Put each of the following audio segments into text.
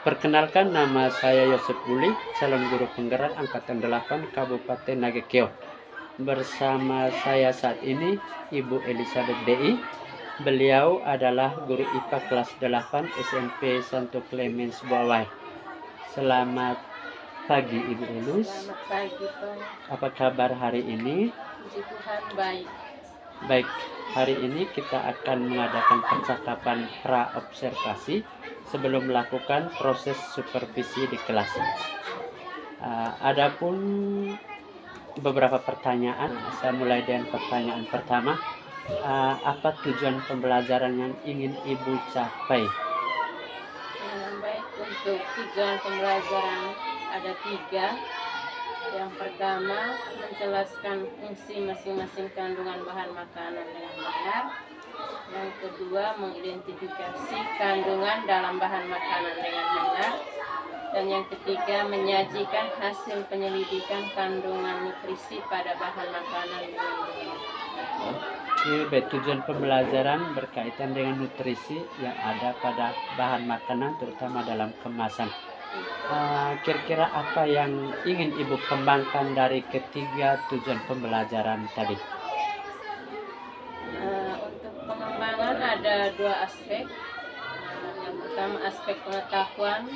Perkenalkan, nama saya Yosef Buli, calon guru penggerak Angkatan 8 Kabupaten Nagekeo. Bersama saya saat ini Ibu Elizabeth DI. Beliau adalah guru IPA kelas 8 SMP Santo Clemens Buawai. Selamat pagi Ibu Elus. Selamat pagi Pak. Apa kabar hari ini? Puji Tuhan baik. Baik, hari ini kita akan mengadakan percakapan pra-observasi sebelum melakukan proses supervisi di kelas. Adapun beberapa pertanyaan, saya mulai dengan pertanyaan pertama. Apa tujuan pembelajaran yang ingin Ibu capai? Baik, untuk tujuan pembelajaran ada 3. Yang pertama, menjelaskan fungsi masing-masing kandungan bahan makanan dengan benar. Yang kedua, mengidentifikasi kandungan dalam bahan makanan dengan benar. Dan yang ketiga, menyajikan hasil penyelidikan kandungan nutrisi pada bahan makanan dengan benar. Oke, baik. Tujuan pembelajaran berkaitan dengan nutrisi yang ada pada bahan makanan, terutama dalam kemasan. Kira-kira apa yang ingin Ibu kembangkan dari ketiga tujuan pembelajaran tadi? Untuk pengembangan ada 2 aspek. Yang pertama aspek pengetahuan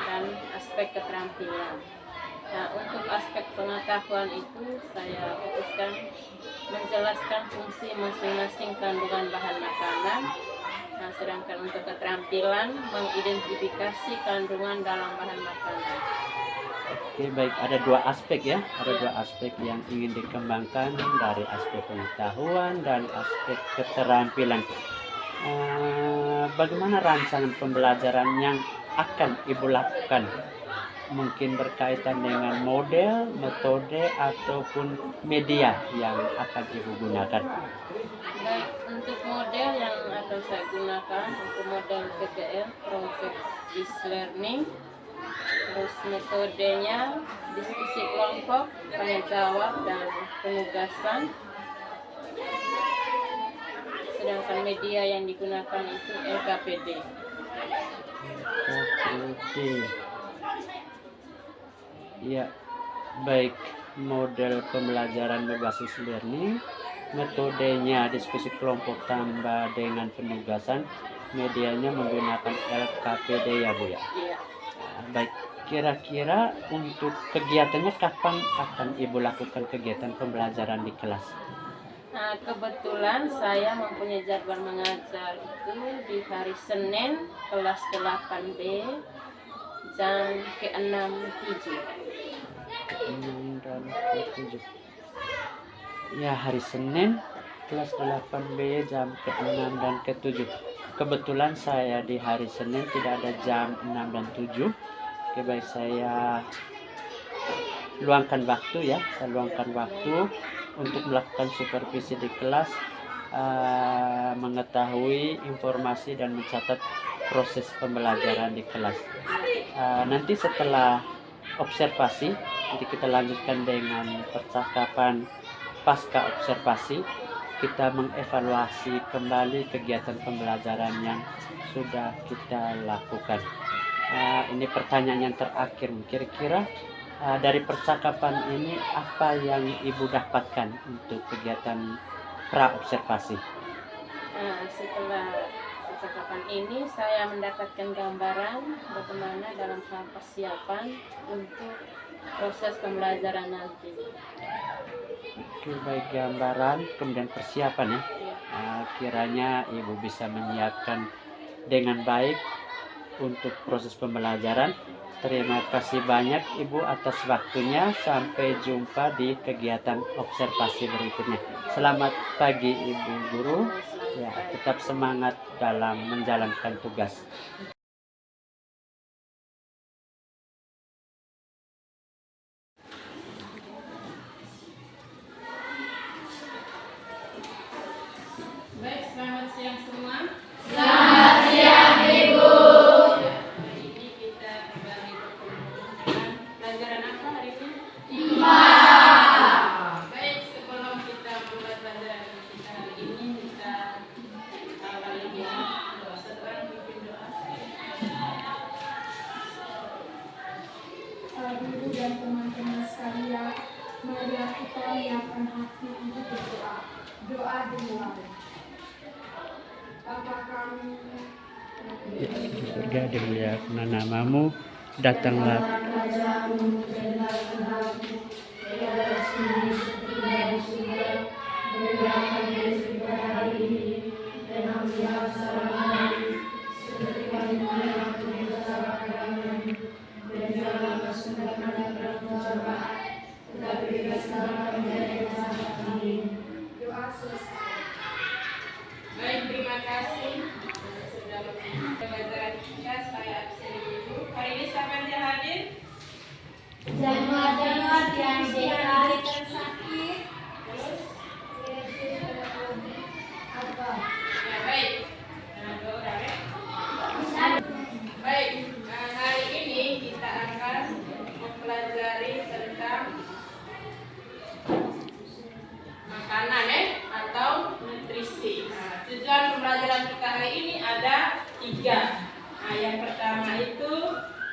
dan aspek keterampilan. Nah, untuk aspek pengetahuan itu saya fokuskan menjelaskan fungsi masing-masing kandungan bahan makanan. Nah, sedangkan untuk keterampilan mengidentifikasi kandungan dalam bahan makanan. Oke, baik. Ada 2 aspek ya. Ada 2 aspek yang ingin dikembangkan dari aspek pengetahuan dan aspek keterampilan. Bagaimana rancangan pembelajaran yang akan Ibu lakukan? Mungkin berkaitan dengan model, metode, ataupun media yang akan Ibu gunakan. Baik, untuk model yang akan saya gunakan untuk model PBL, Project Based Learning. Terus metodenya diskusi kelompok, tanya jawab, dan penugasan. Sedangkan media yang digunakan itu LKPD. Ya, baik. Model pembelajaran berbasis learning, metodenya diskusi kelompok tambah dengan penugasan, medianya menggunakan LKPD ya Bu ya. Iya. Baik, kira-kira untuk kegiatannya kapan akan Ibu lakukan kegiatan pembelajaran di kelas? Nah, kebetulan saya mempunyai jadwal mengajar itu di hari Senin kelas 8B jam ke-6 7. Dan ke-7. Ya, hari Senin kelas 8B jam ke-6 dan ke-7. Kebetulan saya di hari Senin tidak ada jam 6 dan 7. Oke, baik, saya luangkan waktu ya. Saya luangkan waktu untuk melakukan supervisi di kelas, mengetahui informasi dan mencatat proses pembelajaran di kelas. Nanti setelah observasi, nanti kita lanjutkan dengan percakapan pasca observasi. Kita mengevaluasi kembali kegiatan pembelajaran yang sudah kita lakukan. Ini pertanyaan yang terakhir. Kira-kira dari percakapan ini apa yang Ibu dapatkan untuk kegiatan pra-observasi? Setelah percakapan ini saya mendapatkan gambaran bagaimana dalam hal persiapan untuk proses pembelajaran nanti. Oke, baik, gambaran kemudian persiapan ya. Kiranya Ibu bisa menyiapkan dengan baik untuk proses pembelajaran. Terima kasih banyak Ibu atas waktunya. Sampai jumpa di kegiatan observasi berikutnya. Selamat pagi Ibu Guru. Ya, tetap semangat dalam menjalankan tugas. Baik, selamat siang semua. Selamat siang Ibu. Hari ini kita kembali bertemu. Pelajaran apa hari ini? IPA. Baik, sebelum kita mulai pelajaran kita hari ini, kita awali dengan doa. Setelah memimpin doa. Doa dimulai. Bapa kami di surga dimuliakan namamu, datanglah kerajaanmu, jadilah kehendakmu di atas bumi seperti di surga. Berilah kami rezeki pada hari ini, dan ampunilah kesalahan kami seperti kami mengampuni kesalahan kami, dan janganlah masukkan kami ke dalam pencobaan, tetapi bebaskanlah kami dari yang jahat. Amin. Doa selesai. Baik, terima kasih sudah mengikuti pelajaran kita. Saya absen dulu. Hari ini siapa yang hadir? Jangan yang sehat dan sakit. Terus? Apa? Ya, baik. Nah, 2 orang ya. Baik, hari ini kita akan mempelajari tentang makanan atau nutrisi. Nah, tujuan pembelajaran kita hari ini ada 3. Nah, yang pertama itu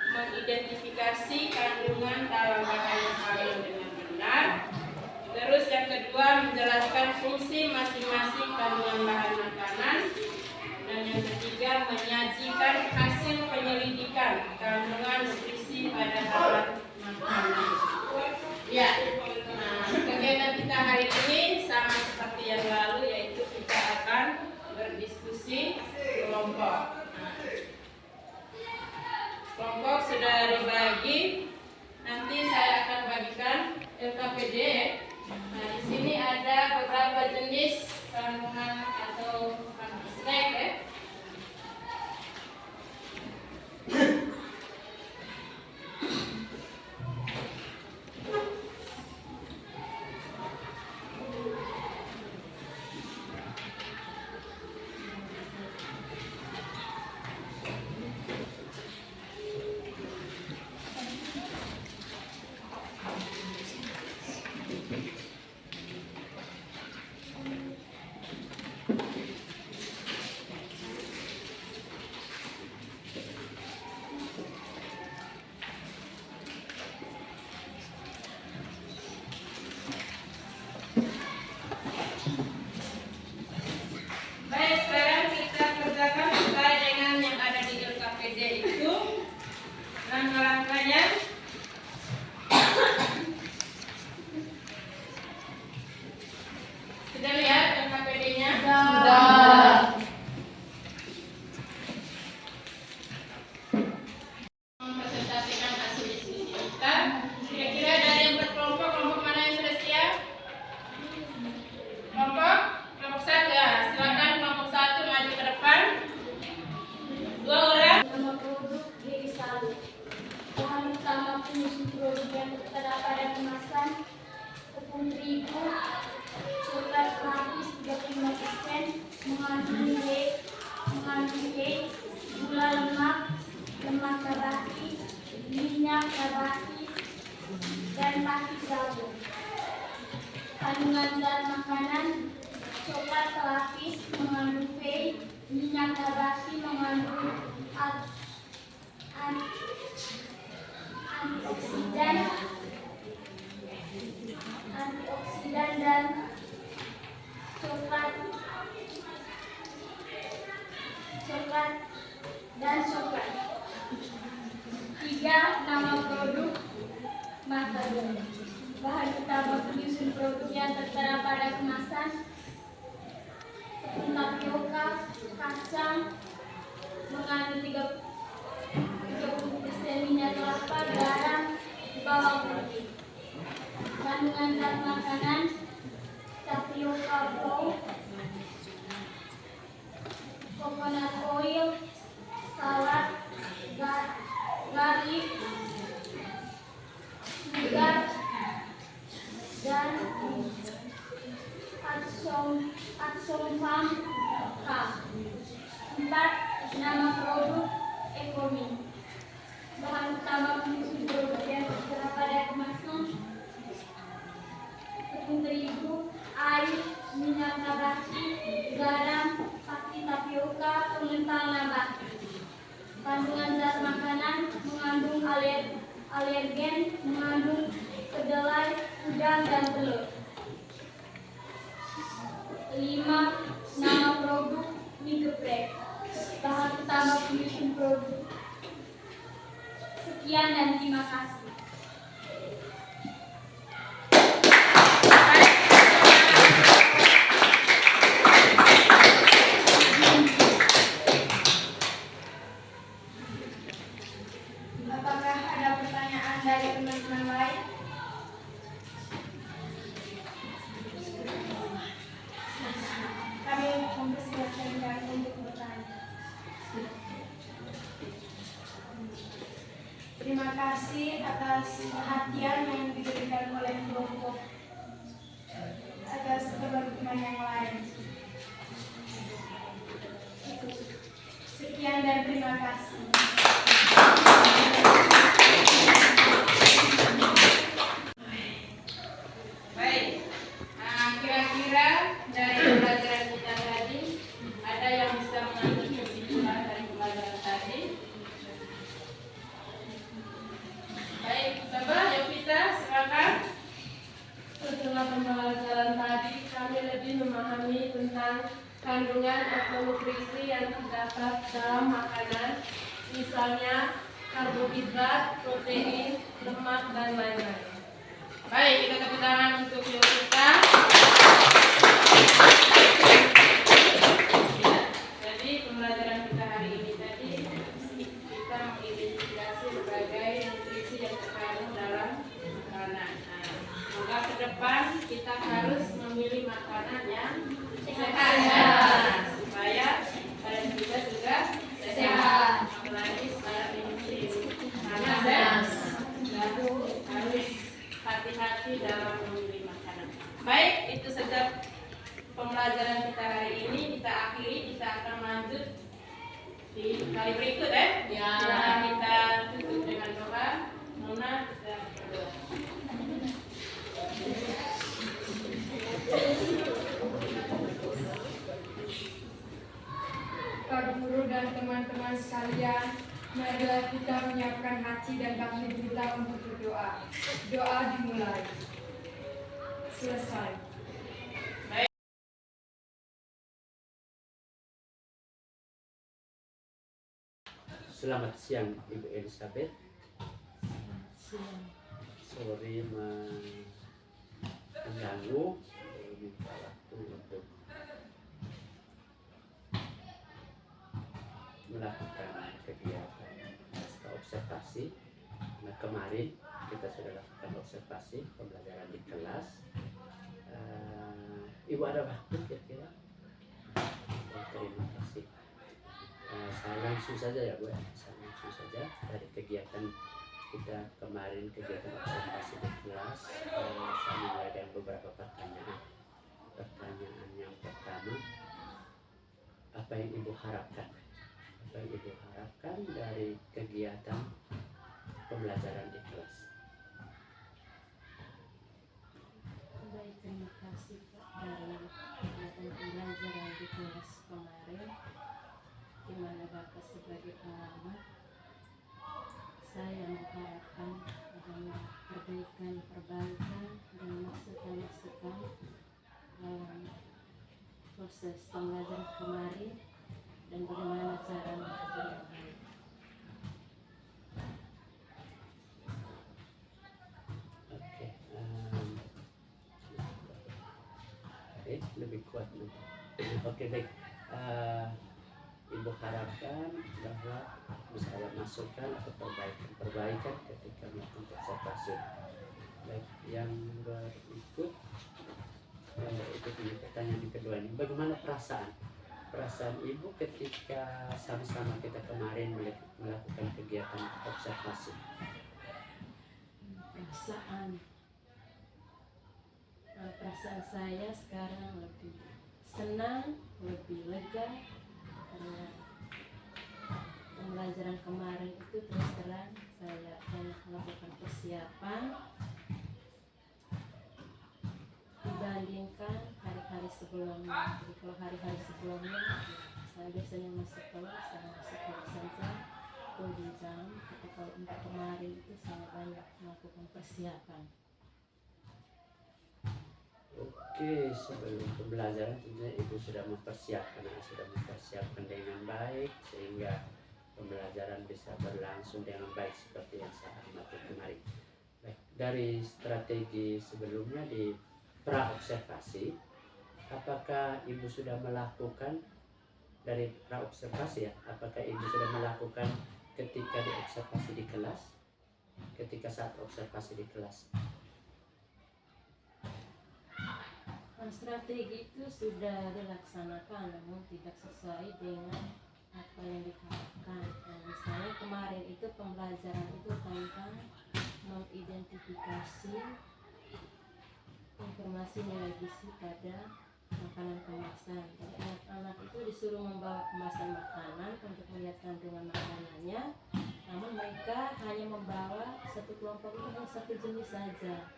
mengidentifikasi kandungan dalam bahan makanan dengan benar. Terus yang kedua menjelaskan fungsi masing-masing kandungan bahan makanan. Dan yang ketiga menyajikan hasil penyelidikan kandungan nutrisi pada bahan makanan. Ya, nah, kegiatan kita hari ini sama seperti yang lalu, yaitu kita akan berdiskusi kelompok. Kelompok sudah dibagi. Nanti saya akan bagikan LKPD. Nah, di sini ada beberapa jenis kandungan atau snack ya. Baik, sekarang kita kerjakan sesuai dengan yang ada di LKPD itu. Langkah-langkahnya. Sudah lihat LKPD-nya? Sudah. Mempresentasikan hasil diskusi kita. Kira-kira dari yang berkelompok, kelompok mana yang sudah siap? Kelompok 1 ya. Silakan kelompok 1 maju ke depan. 2 orang. Nama produk diri salut. Bahan utama penyusun produk yang tertera pada kemasan: tepung terigu, coklat lapis 35%, mengandung whey, gula lemak, lemak nabati, minyak nabati, dan pakis gabung. Kandungan zat makanan: coklat lapis mengandung whey, minyak nabati mengandung antioksidan dan coklat. Nama produk makanan. Bahan utama penyusun produk yang tertera pada kemasan: tepung tapioka, kacang, mengandung 30% minyak kelapa, garam, bawang putih. Kandungan zat makanan: tapioka flour, coconut oil, salad, garlic, sugar, dan atsomfam K. 4. Nama produk Ekomi. Bahan utama penyusun produk yang tertera pada kemasan: tepung terigu, air, minyak nabati, garam, pakis tapioka, pengental nabati. Kandungan zat makanan: mengandung alergen, mengandung kedelai, udang, dan telur. 5. Nama produk mie geprek. Bahan utama pembikin produk. Sekian dan terima kasih. Apakah ada pertanyaan dari teman-teman lain? Kami mempersilakan kalian untuk bertanya. Terima kasih atas perhatian yang diberikan oleh kelompok atas teman-teman yang lain. Sekian dan terima kasih. Baik, kira-kira dari pelajaran kita tadi ada yang bisa mengambil kesimpulan dari pelajaran tadi? Baik, coba Yovita, silakan. Setelah pembelajaran tadi, kami lebih memahami tentang kandungan atau nutrisi yang terdapat dalam makanan, misalnya karbohidrat, protein, lemak, dan lain-lain. Baik, kita tepuk tangan untuk Yovita. Ya, jadi pembelajaran kita hari ini tadi kita mengidentifikasi berbagai nutrisi yang terkandung dalam makanan. Nah, semoga ke depan kita harus memilih makanan yang sehat supaya badan kita juga sehat. Apalagi sekarang ini musim panas dan harus hati-hati dalam memilih makanan. Baik, itu saja pembelajaran kita hari ini. Kita akhiri, kita akan lanjut di kali berikut ya. Nah, kita tutup dengan doa. Nona, kita berdoa. Pak Guru dan teman-teman sekalian, marilah kita menyiapkan hati dan batin kita untuk berdoa. Doa dimulai. Selesai. Selamat siang Ibu Elizabeth. Sorry mengganggu, minta waktu untuk melakukan kegiatan observasi. Nah, kemarin kita sudah lakukan observasi pembelajaran di kelas. Ibu ada waktu kira-kira? Terima kasih. Saya langsung saja ya Bu, saya langsung saja dari kegiatan kita kemarin, kegiatan observasi di kelas. Saya mulai dengan beberapa pertanyaan. Pertanyaan yang pertama, apa yang Ibu harapkan? Apa yang Ibu harapkan dari kegiatan pembelajaran di kelas? Baik, terima kasih Pak dari kegiatan pembelajaran di kelas kemarin, di mana Bapak sebagai pengamat. Saya mengharapkan adanya perbaikan dan masukan-masukan dalam proses pembelajaran kemarin dan bagaimana cara mengajar yang baik. Lebih kuat nih. Oke, baik. Ibu harapkan bahwa bisa ada masukan atau perbaikan ketika melakukan observasi. Baik, yang berikut ini pertanyaan yang kedua ini, bagaimana perasaan Ibu ketika sama-sama kita kemarin melakukan kegiatan observasi? Perasaan saya sekarang lebih senang, lebih lega karena pembelajaran kemarin itu terus terang saya banyak melakukan persiapan dibandingkan hari-hari sebelumnya. Jadi kalau hari-hari sebelumnya saya biasanya masuk kelas, saya masuk kelas saja 2 jam, tapi kalau untuk kemarin itu saya banyak melakukan persiapan. Oke, sebelum pembelajaran tentunya ibu sudah mempersiapkan, dengan baik sehingga pembelajaran bisa berlangsung dengan baik seperti yang saya amati kemarin. Baik, dari strategi sebelumnya di pra observasi, apakah ibu sudah melakukan dari pra observasi ya? Apakah ibu sudah melakukan ketika diobservasi di kelas, ketika saat observasi di kelas? Strategi itu sudah dilaksanakan namun tidak sesuai dengan apa yang diharapkan. Nah, misalnya kemarin itu pembelajaran itu tentang mengidentifikasi informasi nilai gizi pada makanan kemasan. Jadi anak-anak itu disuruh membawa kemasan makanan untuk melihat kandungan makanannya, namun mereka hanya membawa satu kelompok itu hanya satu jenis saja.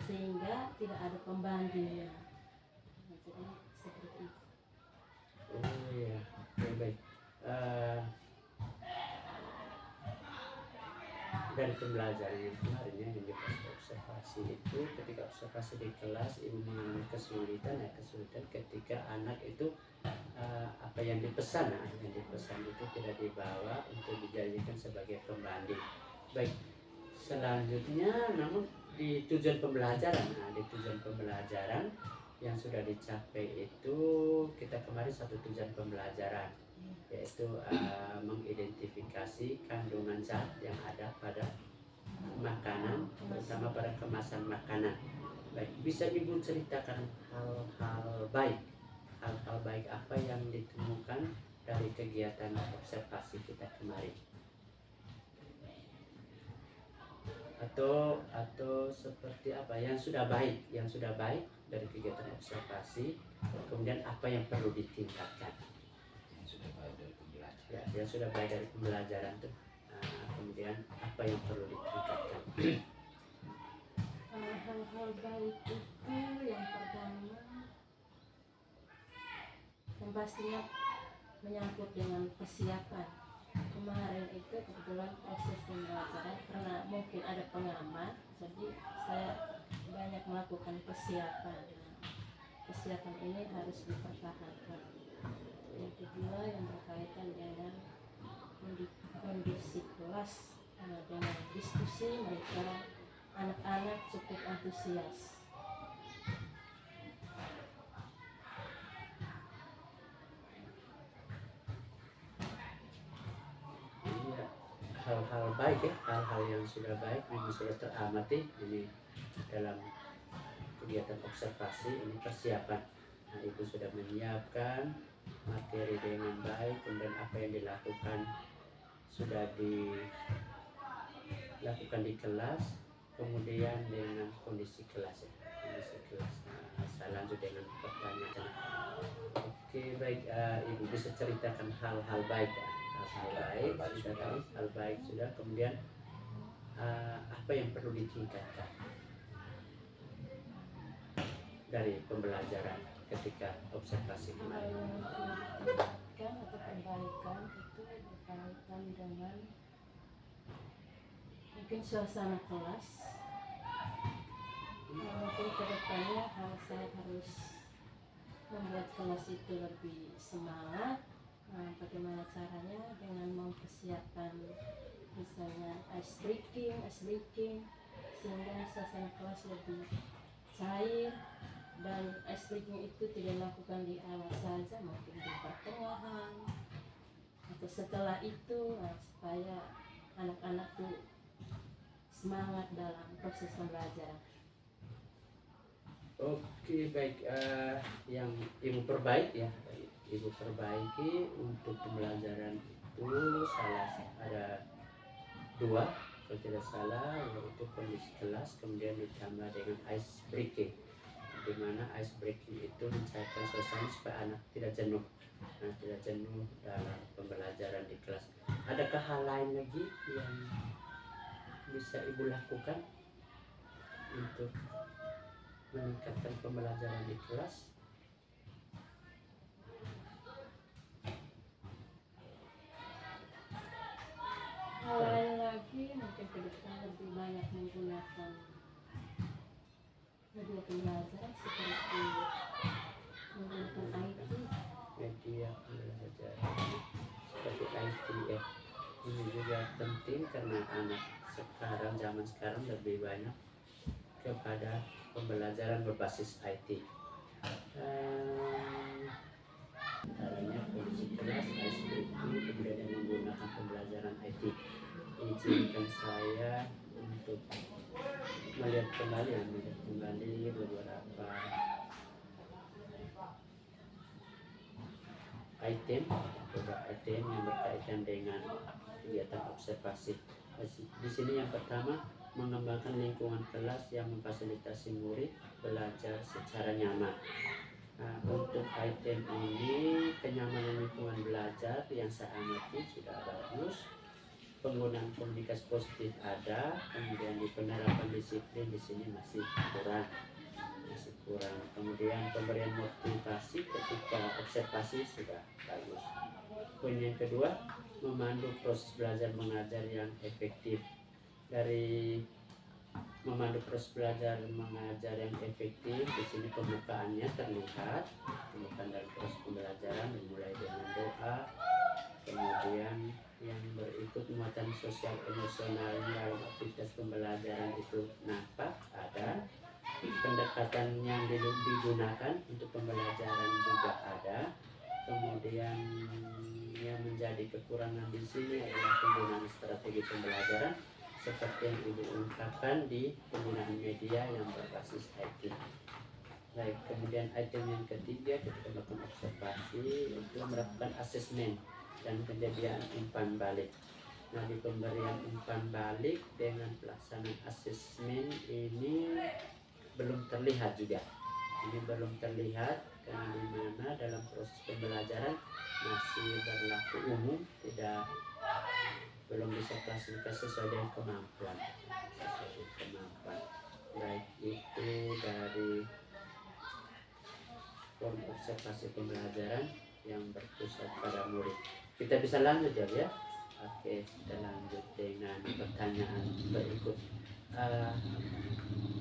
Sehingga tidak ada pembandingnya. Nah, jadi seperti itu. Oh iya, baik. Dari pembelajaran yang kemarin yang di observasi itu, ketika observasi di kelas ibu mengalami kesulitan ketika anak itu apa yang dipesan itu tidak dibawa untuk dijadikan sebagai pembanding. Baik, selanjutnya namun di tujuan pembelajaran yang sudah dicapai itu, kita kemarin satu tujuan pembelajaran yaitu mengidentifikasi kandungan zat yang ada pada makanan, terutama pada kemasan makanan. Baik, bisa ibu ceritakan hal-hal baik apa yang ditemukan dari kegiatan observasi kita kemarin? Atau seperti apa yang sudah baik dari kegiatan observasi, kemudian apa yang perlu ditingkatkan? Yang sudah baik dari pembelajaran itu, kemudian apa yang perlu ditingkatkan? Hal-hal baik itu yang pertama yang pastinya menyangkut dengan persiapan. Kemarin itu kebetulan proses pembelajaran karena mungkin ada pengamat, jadi saya banyak melakukan persiapan. Persiapan ini harus dipertahankan. Yang kedua yang berkaitan dengan kondisi kelas, dengan diskusi mereka, anak-anak cukup antusias. Hal-hal baik ya, hal-hal yang sudah baik ini sudah teramati ini dalam kegiatan observasi ini persiapan. Nah, ibu sudah menyiapkan materi dengan baik, kemudian apa yang dilakukan sudah dilakukan di kelas, kemudian dengan kondisi kelas ya, Nah, saya lanjut dengan pertanyaan. Oke, baik, ibu bisa ceritakan hal-hal baik ya. Hal baik sudah, kemudian apa yang perlu ditingkatkan dari pembelajaran ketika observasi kemarin? Perbaikan atau perbaikan itu berkaitan dengan mungkin suasana kelas. Mungkin kedepannya saya harus membuat kelas itu lebih semangat. Bagaimana caranya? Dengan mempersiapkan misalnya ice breaking sehingga suasana kelas lebih cair, dan ice breaking itu tidak dilakukan di awal saja, mungkin di pertengahan atau setelah itu, supaya anak-anak tuh semangat dalam proses pembelajaran. Oke, baik, yang ibu perbaiki untuk pembelajaran itu ada dua kalau tidak salah, yaitu kondisi kelas kemudian ditambah dengan ice breaking, di mana ice breaking itu mencairkan suasana supaya anak tidak jenuh dalam pembelajaran di kelas. Adakah hal lain lagi yang bisa ibu lakukan untuk meningkatkan pembelajaran di kelas? Hal lain lagi mungkin ke depan lebih banyak menggunakan media pembelajaran seperti menggunakan IT. Media pembelajaran seperti IT ya. Ini juga penting karena anak sekarang, zaman sekarang lebih banyak kepada pembelajaran berbasis IT. Antaranya kondisi kelas SPQ, kemudian yang menggunakan pembelajaran IT. Izinkan saya untuk melihat kembali beberapa item yang berkaitan dengan kegiatan observasi. Di sini yang pertama, mengembangkan lingkungan kelas yang memfasilitasi murid belajar secara nyaman. Nah, untuk item ini, kenyamanan lingkungan belajar yang saya amati sudah bagus, penggunaan komunikasi positif ada, kemudian di penerapan disiplin di sini masih kurang. Kemudian pemberian motivasi ketika observasi sudah bagus. Poin yang kedua, memandu proses belajar mengajar yang efektif. Dari memandu proses belajar mengajar yang efektif, di sini pembukaannya terlihat, pembukaan dari proses pembelajaran dimulai dengan doa, kemudian yang berikut muatan sosial emosional dalam aktivitas pembelajaran itu nampak ada, pendekatan yang digunakan untuk pembelajaran juga ada, kemudian yang menjadi kekurangan di sini adalah penggunaan strategi pembelajaran seperti yang ibu ungkapkan di penggunaan media yang berbasis IT. Baik, kemudian item yang ketiga ketika melakukan observasi itu melakukan asesmen dan penyediaan umpan balik. Nah, di pemberian umpan balik dengan pelaksanaan asesmen ini belum terlihat juga. Ini belum terlihat karena di mana dalam proses pembelajaran masih berlaku umum, belum bisa klasifikasi sesuai dengan kemampuan. Baik, itu dari form observasi pembelajaran yang berpusat pada murid. Kita bisa lanjut ya. Oke, kita lanjut dengan pertanyaan berikut.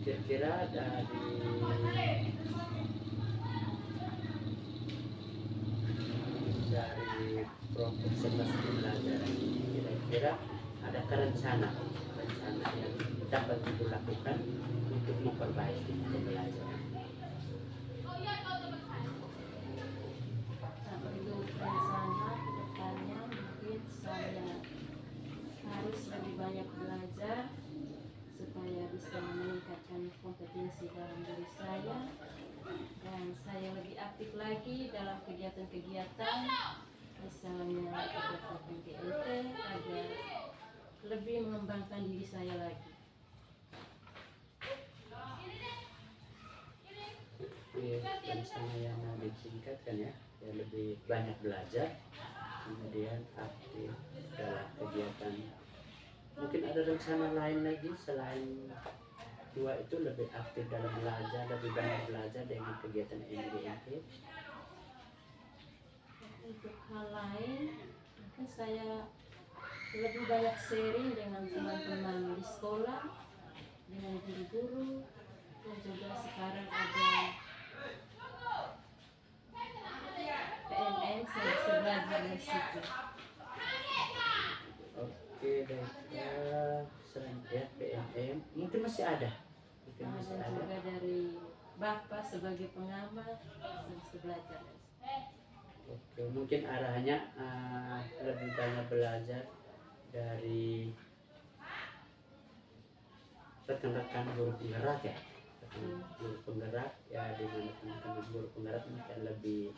Kira-kira dari form observasi pembelajaran ini kira-kira adakah rencana yang dapat dilakukan untuk memperbaiki pembelajaran? Untuk rencana kedepannya mungkin saya harus lebih banyak belajar supaya bisa meningkatkan kompetensi dalam diri saya, dan saya lebih aktif lagi dalam kegiatan-kegiatan misalnya kegiatan PGNT agar lebih mengembangkan diri saya lagi. Rencana yang ditingkatkan ya lebih banyak belajar, kemudian aktif dalam kegiatan. Mungkin ada rencana lain lagi selain dua itu, lebih aktif dalam belajar, lebih banyak belajar dengan kegiatan MGMP. Untuk hal lain, mungkin saya lebih banyak sharing dengan teman-teman di sekolah, dengan guru-guru, dan juga sekarang ada PNN, saya bisa belajar dari situ. Oke, baiklah. Selain PNM, mungkin masih ada. Dan juga dari Bapak sebagai pengamat, saya bisa belajar. Oke, mungkin arahnya lebih banyak belajar dari rekan-rekan guru penggerak ya. Guru penggerak ya, di mana teman-teman guru penggerak mungkin lebih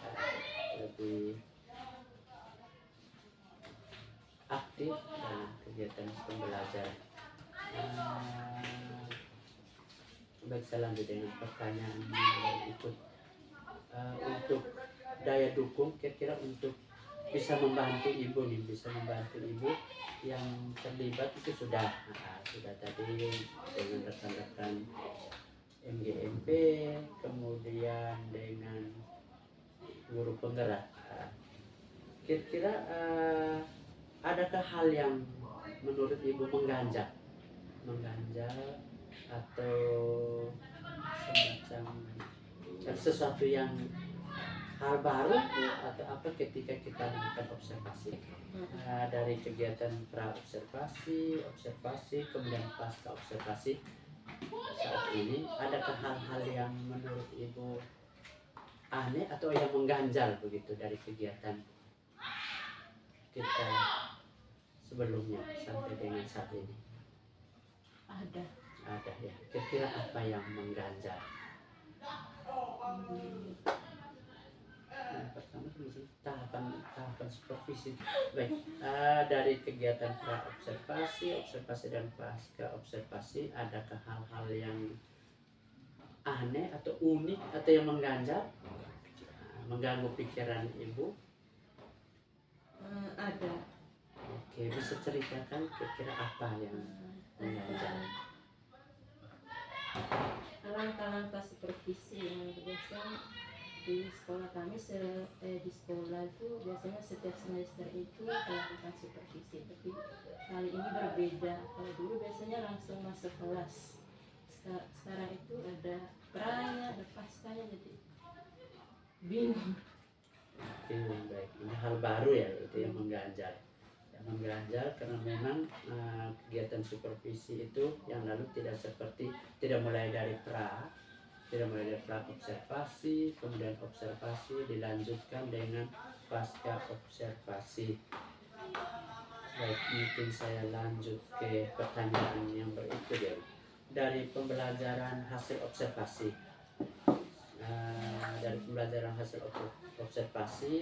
aktif dalam kegiatan pembelajaran. Baik, saya lanjut dengan pertanyaan berikut. Untuk daya dukung, kira-kira untuk bisa membantu ibu yang terlibat itu sudah tadi dengan rekan-rekan MGMP, kemudian dengan guru penggerak. Kira-kira adakah hal yang menurut ibu mengganjal atau semacam sesuatu yang hal baru atau apa ketika kita melakukan observasi dari kegiatan pra observasi, observasi, kemudian pasca observasi saat ini, adakah hal-hal yang menurut Ibu aneh atau yang mengganjal begitu dari kegiatan kita sebelumnya sampai dengan saat ini? Ada. Ada ya. Kira-kira apa yang mengganjal? Yang pertama itu tahapan supervisi. Baik, dari kegiatan pra observasi, observasi dan pasca observasi, adakah hal-hal yang aneh atau unik atau yang mengganjal, mengganggu pikiran Ibu? Ada. Oke, bisa ceritakan kira-kira apa yang mengganjal? Langkah-langkah supervisi yang biasa di sekolah kami, di sekolah itu biasanya setiap semester itu melakukan supervisi, tapi kali ini berbeda. Kalau dulu biasanya langsung masuk kelas, sekarang itu ada pranya, ada paskanya, jadi bingung. Oke, baik. Ini hal baru ya, itu yang mengganjal. Yang mengganjal karena memang kegiatan supervisi itu yang lalu tidak mulai dari pra observasi, kemudian observasi dilanjutkan dengan pasca observasi. Baik, mungkin saya lanjut ke pertanyaan yang berikut ya. Dari pembelajaran hasil observasi,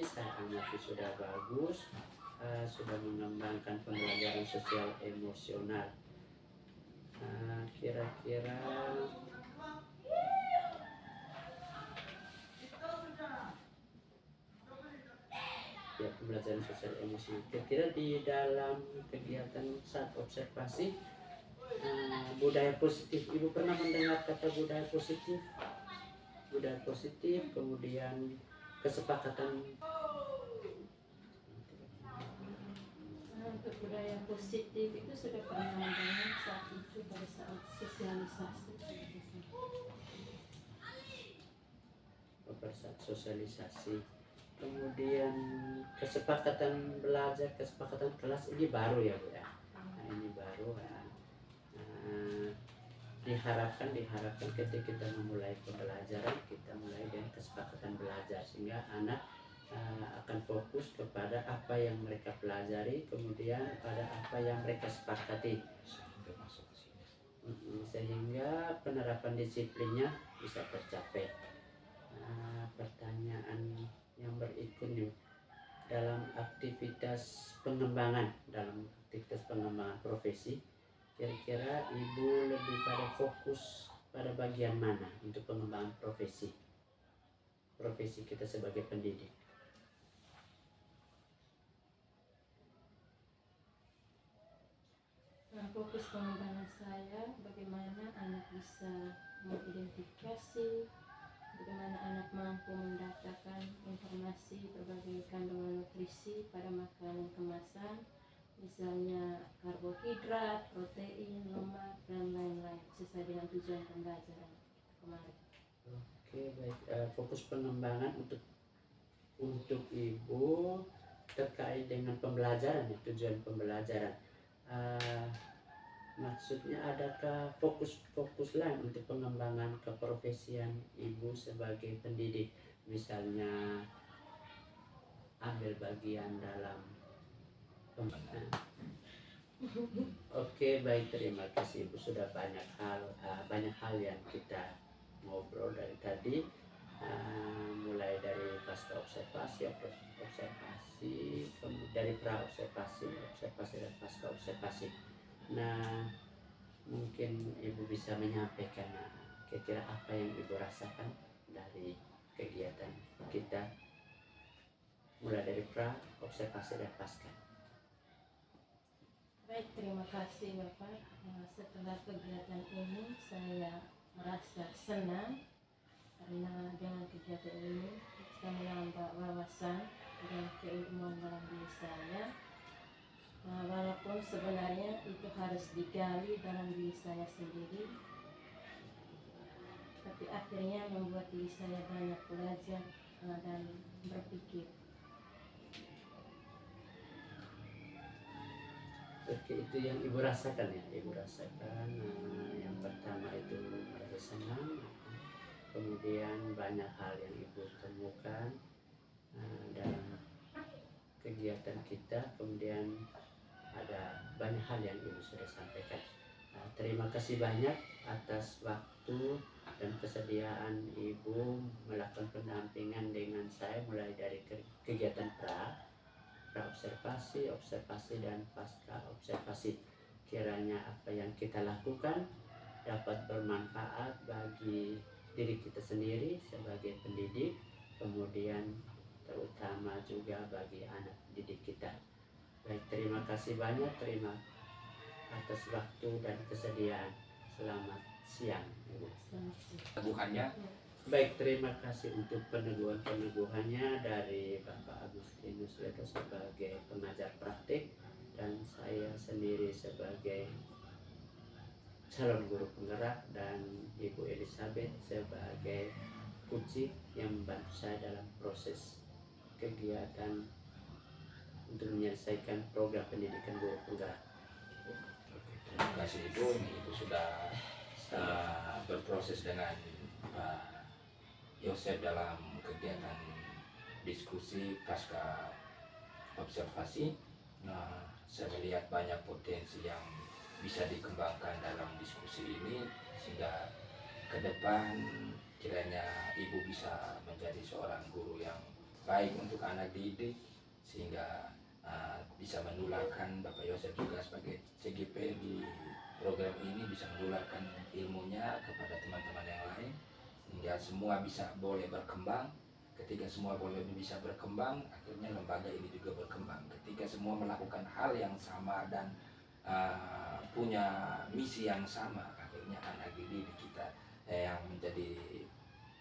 saya amati sudah bagus, sudah mengembangkan pembelajaran sosial emosional. Kira-kira ya, pembelajaran sosial emosional. Kira-kira di dalam kegiatan saat observasi, budaya positif, Ibu pernah mendengar kata budaya positif? Budaya positif, kemudian kesepakatan. Untuk budaya positif itu sudah pernah mendengar saat itu pada saat sosialisasi. Pada saat sosialisasi. Kemudian kesepakatan belajar, kesepakatan kelas ini baru ya Bu ya. Ini baru ya. Diharapkan ketika kita memulai pembelajaran, kita mulai dengan kesepakatan belajar sehingga anak akan fokus kepada apa yang mereka pelajari, kemudian pada apa yang mereka sepakati, sehingga penerapan disiplinnya bisa tercapai. Pertanyaan yang berikutnya, dalam aktivitas pengembangan profesi, kira-kira Ibu lebih pada fokus pada bagian mana untuk pengembangan profesi kita sebagai pendidik? Fokus pengembangan saya bagaimana anak bisa mengidentifikasi, bagaimana anak mampu mendapatkan informasi berbagai kandungan nutrisi pada makanan kemasan, misalnya karbohidrat, protein, lemak, dan lain-lain sesuai dengan tujuan pembelajaran kemarin. Oke, baik. Fokus pengembangan untuk Ibu terkait dengan pembelajaran ya, tujuan pembelajaran. Maksudnya adakah fokus lain untuk pengembangan keprofesian Ibu sebagai pendidik, misalnya ambil bagian dalam pembelajaran? Oke, baik, terima kasih Ibu, sudah banyak hal yang kita ngobrol dari tadi, mulai dari pasca observasi, dari pra observasi dan pasca observasi. Nah, mungkin Ibu bisa menyampaikan kira-kira apa yang Ibu rasakan dari kegiatan kita mulai dari pra observasi dan pasca. Baik, terima kasih Bapak. Setelah kegiatan ini saya merasa senang karena dengan kegiatan ini saya menambah wawasan dan keilmuan dalam diri saya. Walaupun sebenarnya itu harus digali dalam diri saya sendiri, tapi akhirnya membuat diri saya banyak belajar dan berpikir. Oke, itu yang ibu rasakan ya, ibu rasakan. Yang pertama itu merasa senang, kemudian banyak hal yang ibu temukan dalam kegiatan kita, kemudian ada banyak hal yang ibu sudah sampaikan. Terima kasih banyak atas waktu dan kesediaan ibu melakukan pendampingan dengan saya mulai dari kegiatan observasi, dan pasca observasi. Kiranya apa yang kita lakukan dapat bermanfaat bagi diri kita sendiri sebagai pendidik, kemudian terutama juga bagi anak didik kita. Baik, terima kasih banyak, terima atas waktu dan kesediaan. Selamat siang, Ibu. Teguhannya. Baik, terima kasih untuk peneguhan-peneguhannya dari Bapak Agustinus Leto sebagai pengajar praktik dan saya sendiri sebagai calon guru penggerak dan Ibu Elizabeth sebagai kunci yang membantu saya dalam proses kegiatan untuk menyelesaikan program pendidikan guru penggerak. Terima kasih Ibu sudah berproses dengan Pak Yosef dalam kegiatan diskusi pasca observasi. Nah, saya melihat banyak potensi yang bisa dikembangkan dalam diskusi ini sehingga ke depan kiranya Ibu bisa menjadi seorang guru yang baik untuk anak didik sehingga bisa menularkan Bapak Yosef juga sebagai CGP di program ini bisa menularkan ilmunya kepada teman-teman yang lain sehingga semua bisa boleh berkembang. Ketika semua boleh bisa berkembang, akhirnya lembaga ini juga berkembang. Ketika semua melakukan hal yang sama dan punya misi yang sama, akhirnya anak didik kita yang menjadi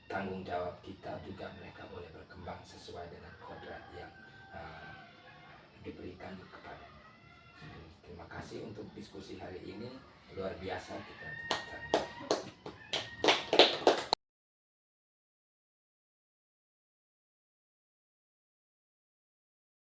tanggung jawab kita juga mereka boleh berkembang sesuai dengan kodrat yang diberikan kepada. Terima kasih untuk diskusi hari ini, luar biasa kita.